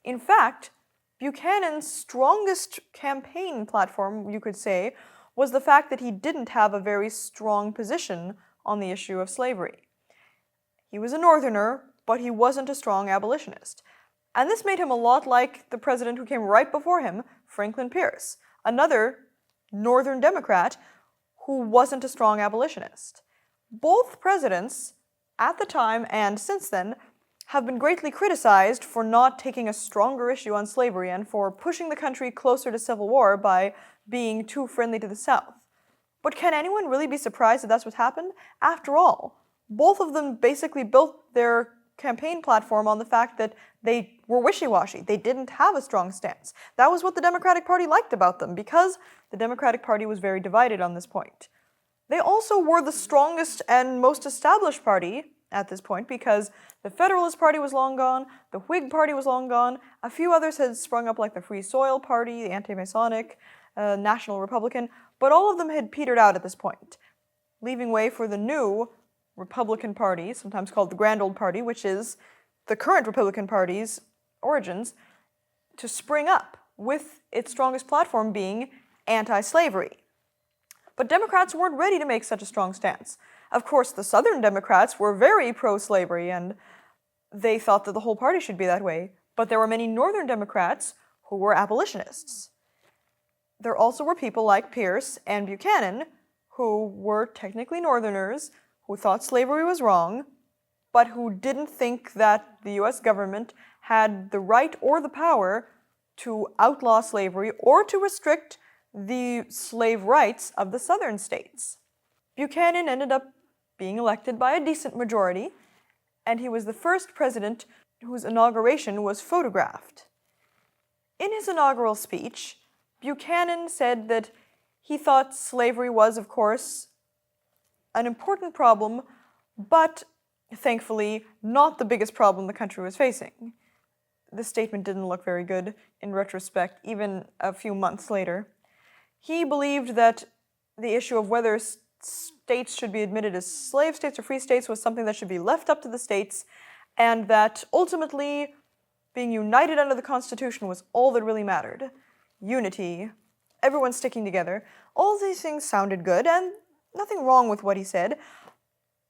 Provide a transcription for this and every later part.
In fact, Buchanan's strongest campaign platform, you could say, was the fact that he didn't have a very strong position on the issue of slavery. He was a Northerner, but he wasn't a strong abolitionist. And this made him a lot like the president who came right before him, Franklin Pierce, another Northern Democrat who wasn't a strong abolitionist. Both presidents, at the time and since then, have been greatly criticized for not taking a stronger issue on slavery and for pushing the country closer to civil war by being too friendly to the South. But can anyone really be surprised that that's what happened? After all, both of them basically built their campaign platform on the fact that they were wishy-washy. They didn't have a strong stance. That was what the Democratic Party liked about them, because the Democratic Party was very divided on this point. They also were the strongest and most established party at this point, because the Federalist Party was long gone, the Whig Party was long gone, a few others had sprung up like the Free Soil Party, the Anti-Masonic, National Republican, but all of them had petered out at this point, leaving way for the new Republican Party, sometimes called the Grand Old Party, which is the current Republican Party's origins, to spring up, with its strongest platform being anti-slavery. But Democrats weren't ready to make such a strong stance. Of course, the Southern Democrats were very pro-slavery, and they thought that the whole party should be that way, but there were many Northern Democrats who were abolitionists. There also were people like Pierce and Buchanan, who were technically Northerners, who thought slavery was wrong, but who didn't think that the US government had the right or the power to outlaw slavery or to restrict the slave rights of the Southern states. Buchanan ended up being elected by a decent majority, and he was the first president whose inauguration was photographed. In his inaugural speech, Buchanan said that he thought slavery was, of course, an important problem, but thankfully not the biggest problem the country was facing. This statement didn't look very good in retrospect, even a few months later. He believed that the issue of whether states should be admitted as slave states or free states was something that should be left up to the states, and that ultimately being united under the Constitution was all that really mattered. Unity, everyone sticking together, all these things sounded good, and nothing wrong with what he said,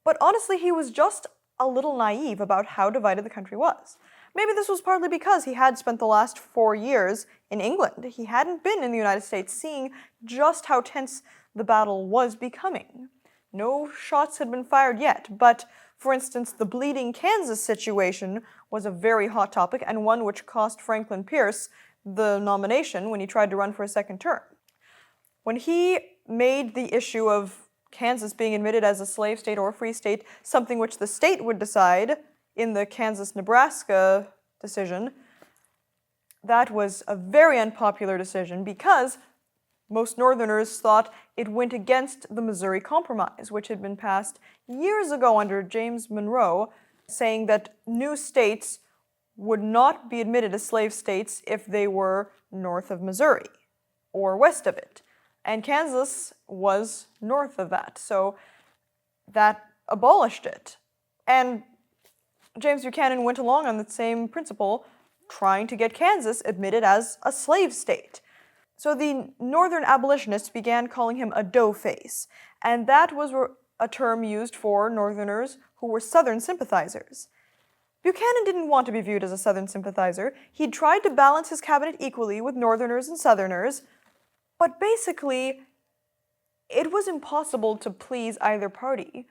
but honestly he was just a little naive about how divided the country was. Maybe this was partly because he had spent the last 4 years in England. He hadn't been in the United States, seeing just how tense the battle was becoming. No shots had been fired yet, but for instance, the bleeding Kansas situation was a very hot topic, and one which cost Franklin Pierce the nomination when he tried to run for a second term. When he made the issue of Kansas being admitted as a slave state or a free state something which the state would decide in the Kansas-Nebraska decision, that was a very unpopular decision because most Northerners thought it went against the Missouri Compromise, which had been passed years ago under James Monroe, saying that new states would not be admitted as slave states if they were north of Missouri or west of it. And Kansas was north of that, so that abolished it. And James Buchanan went along on the same principle, trying to get Kansas admitted as a slave state. So the Northern abolitionists began calling him a doughface, and that was a term used for Northerners who were Southern sympathizers. Buchanan didn't want to be viewed as a Southern sympathizer. He'd tried to balance his cabinet equally with Northerners and Southerners, but basically, it was impossible to please either party.